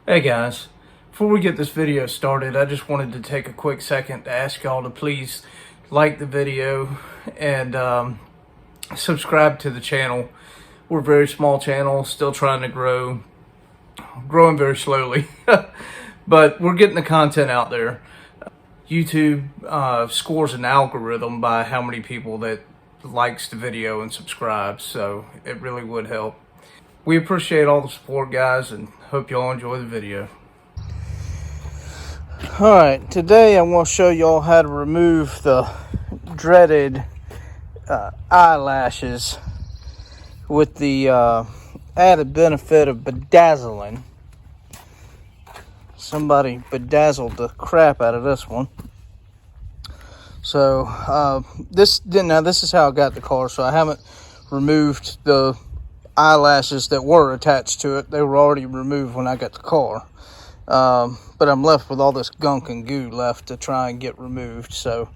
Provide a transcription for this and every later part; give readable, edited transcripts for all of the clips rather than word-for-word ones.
Hey guys, before we get this video started, I just wanted to take a quick second to ask y'all to please like the video and subscribe to the channel. We're a very small channel, still trying to growing very slowly, but we're getting the content out there. YouTube scores an algorithm by how many people that likes the video and subscribes, so it really would help. We appreciate all the support, guys, and hope y'all enjoy the video. Alright, today I want to show y'all how to remove the dreaded eyelashes with the added benefit of bedazzling. Somebody bedazzled the crap out of this one. So this is how I got the car, so I haven't removed the eyelashes that were attached to it. They were already removed when I got the car, but I'm left with all this gunk and goo left to try and get removed. So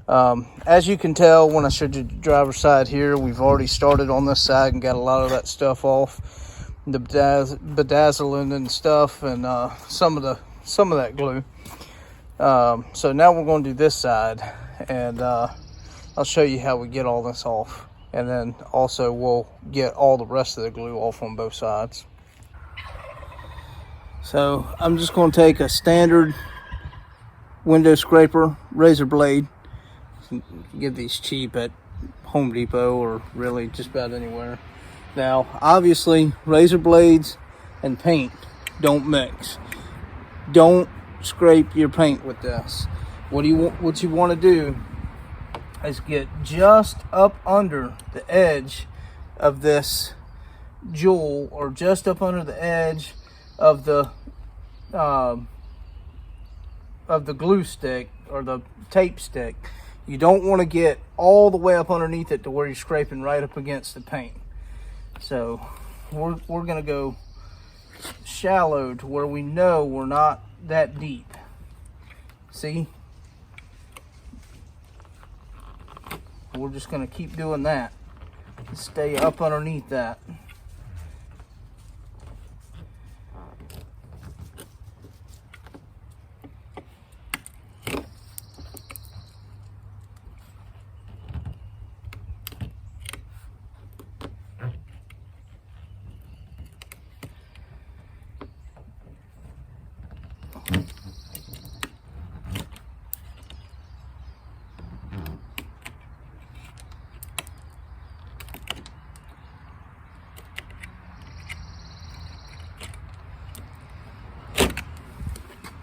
as you can tell when I showed you the driver's side here, we've already started on this side and got a lot of that stuff off, the bedazzling and stuff, and some of that glue. So now we're going to do this side, and I'll show you how we get all this off. And then also we'll get all the rest of the glue off on both sides. So I'm just going to take a standard window scraper, razor blade. You can get these cheap at Home Depot or really just about anywhere. Now, obviously, razor blades and paint don't mix. Don't scrape your paint with this. What you want to do is get just up under the edge of this jewel, or just up under the edge of the glue stick or the tape stick. You don't want to get all the way up underneath it to where you're scraping right up against the paint. So we're gonna go shallow to where we know we're not that deep. See? We're just going to keep doing that. Stay up underneath that.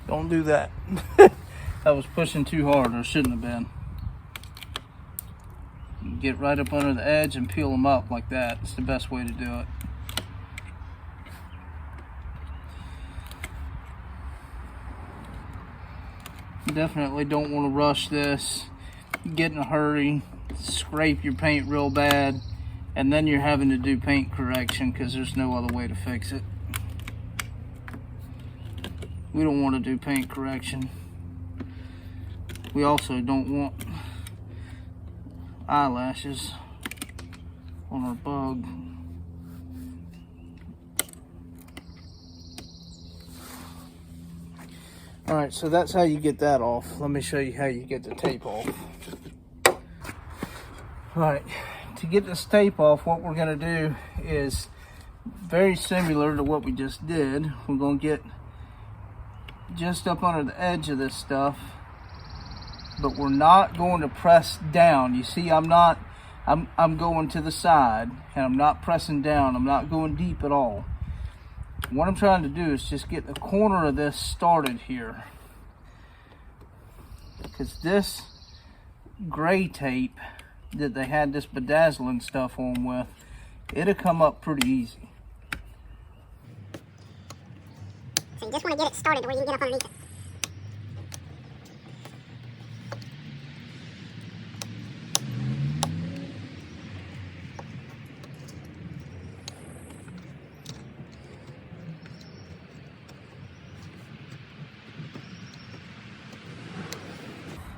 Don't do that. I was pushing too hard, or shouldn't have been. Get right up under the edge and peel them up like that. It's the best way to do it. You definitely don't want to rush this. Get in a hurry, scrape your paint real bad, and then you're having to do paint correction because there's no other way to fix it. We don't want to do paint correction. We also don't want eyelashes on our bug. Alright, so that's how you get that off. Let me show you how you get the tape off. Alright, to get this tape off, what we're going to do is very similar to what we just did. We're going to get just up under the edge of this stuff, but we're not going to press down. You see, I'm going to the side, and I'm not pressing down. I'm not going deep at all. What I'm trying to do is just get the corner of this started here, because this gray tape that they had this bedazzling stuff on with, it'll come up pretty easy. So you just want to get it started where you can get up underneath it.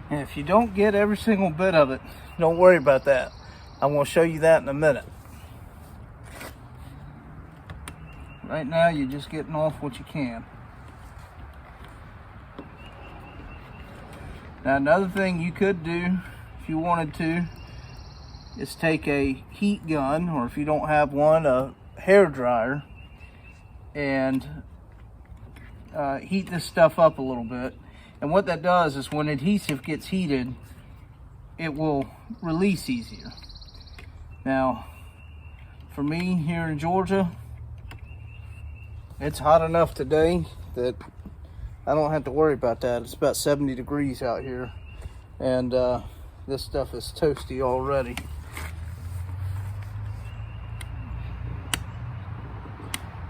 And if you don't get every single bit of it, don't worry about that. I'm going to show you that in a minute. Right now, you're just getting off what you can. Now another thing you could do if you wanted to is take a heat gun, or if you don't have one, a hair dryer, and heat this stuff up a little bit. And what that does is when adhesive gets heated, it will release easier. Now, for me here in Georgia, it's hot enough today that I don't have to worry about that. It's about 70 degrees out here, and this stuff is toasty already.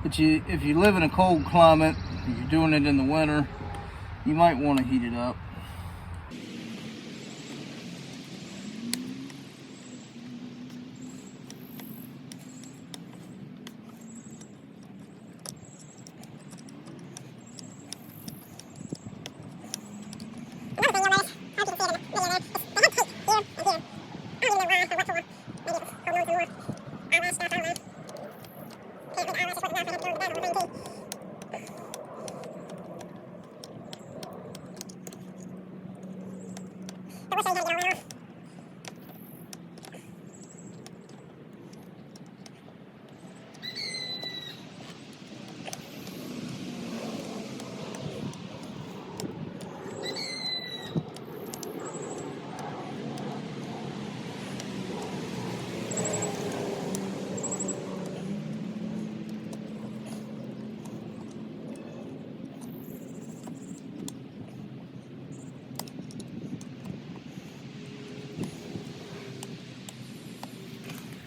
But if you live in a cold climate, if you're doing it in the winter, you might want to heat it up.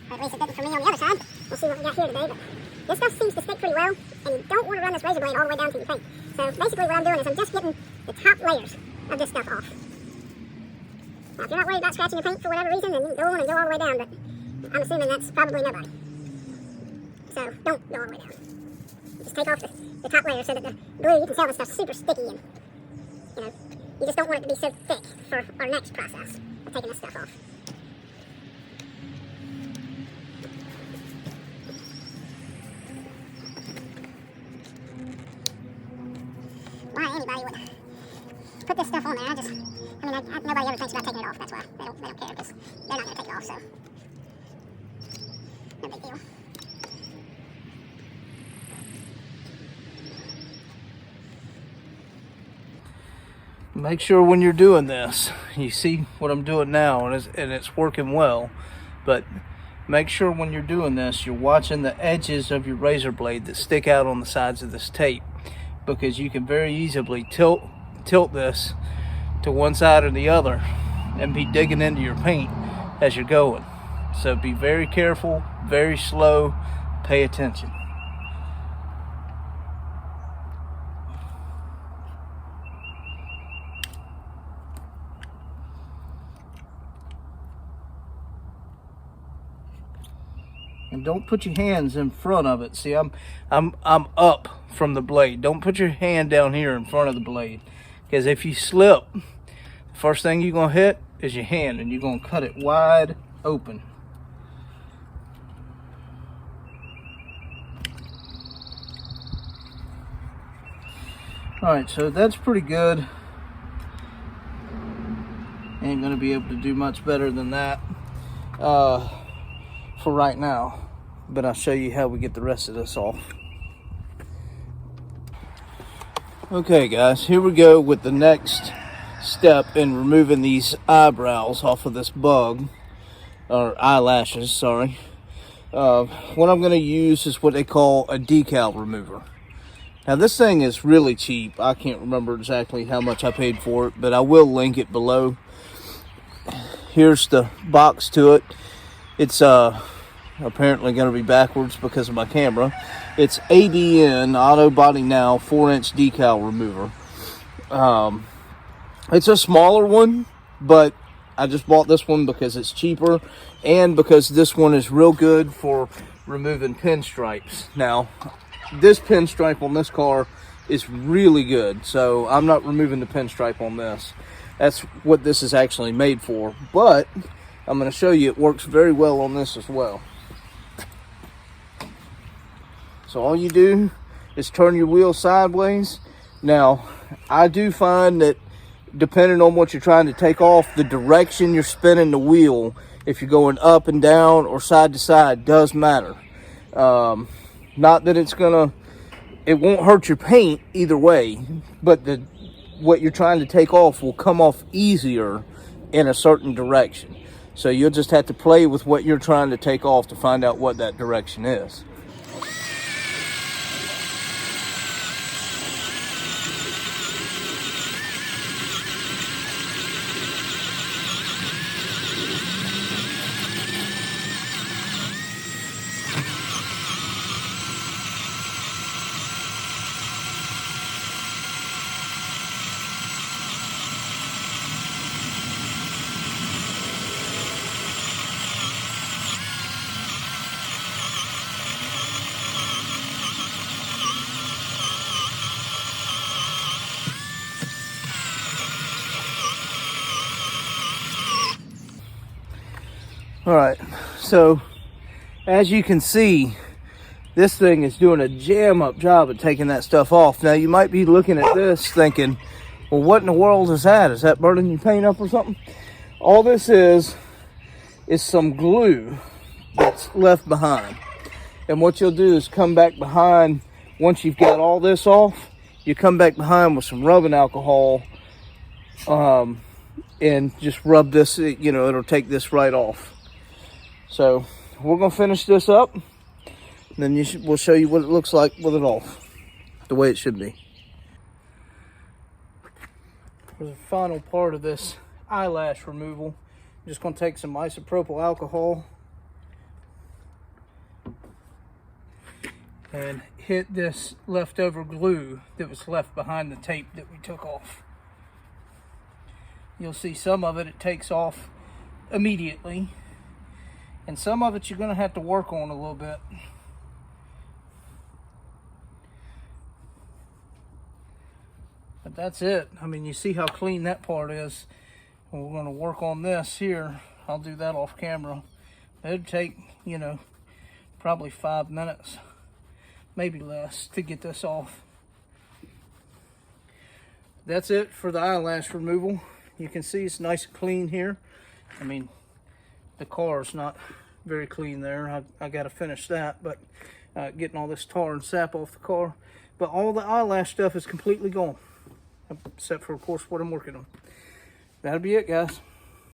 At least it didn't for me on the other side. We'll see what we got here today, but this stuff seems to stick pretty well, and you don't want to run this razor blade all the way down to your paint. So basically what I'm doing is I'm just getting the top layers of this stuff off. Now if you're not worried about scratching your paint for whatever reason, then you can go on and go all the way down, but I'm assuming that's probably nobody. So don't go all the way down. Just take off the top layer so that the glue, you can tell the stuff's super sticky, and you just don't want it to be so thick for our next process of taking this stuff off. Why anybody would put this stuff on there, nobody ever thinks about taking it off. That's why they don't care, because they're not going to take it off, so no big deal. Make sure when you're doing this, you see what I'm doing now, and it's working well, but make sure when you're doing this, you're watching the edges of your razor blade that stick out on the sides of this tape, because you can very easily tilt this to one side or the other and be digging into your paint as you're going. So be very careful, very slow, pay attention. And don't put your hands in front of it. See, I'm up from the blade. Don't put your hand down here in front of the blade, because if you slip, the first thing you're gonna hit is your hand, and you're gonna cut it wide open. All right, so that's pretty good. Ain't gonna be able to do much better than that for right now, but I'll show you how we get the rest of this off. Okay guys, here we go with the next step in removing these eyebrows off of this bug, or eyelashes, sorry. What I'm going to use is what they call a decal remover. Now this thing is really cheap. I can't remember exactly how much I paid for it, but I will link it below. Here's the box to it. It's apparently going to be backwards because of my camera. It's ABN, Auto Body Now 4-inch decal remover. It's a smaller one, but I just bought this one because it's cheaper, and because this one is real good for removing pinstripes. Now, this pinstripe on this car is really good, so I'm not removing the pinstripe on this. That's what this is actually made for, but I'm going to show you it works very well on this as well. So all you do is turn your wheel sideways. Now, I do find that depending on what you're trying to take off, the direction you're spinning the wheel, if you're going up and down or side to side, does matter. Not that it won't hurt your paint either way, but what you're trying to take off will come off easier in a certain direction. So you'll just have to play with what you're trying to take off to find out what that direction is. All right, so as you can see, this thing is doing a jam up job at taking that stuff off. Now you might be looking at this thinking, well, what in the world is that? Is that burning your paint up or something? All this is some glue that's left behind. And what you'll do is come back behind, once you've got all this off, you come back behind with some rubbing alcohol and just rub this, it'll take this right off. So we're going to finish this up, and then we'll show you what it looks like with it off, the way it should be. For the final part of this eyelash removal, I'm just going to take some isopropyl alcohol and hit this leftover glue that was left behind the tape that we took off. You'll see some of it takes off immediately, and some of it you're going to have to work on a little bit. But that's it. I mean, you see how clean that part is. And we're going to work on this here. I'll do that off camera. It'll take, probably 5 minutes, maybe less, to get this off. That's it for the eyelash removal. You can see it's nice and clean here. I mean, the car is not very clean there. I got to finish that, but getting all this tar and sap off the car. But all the eyelash stuff is completely gone, except for, of course, what I'm working on. That'll be it, guys.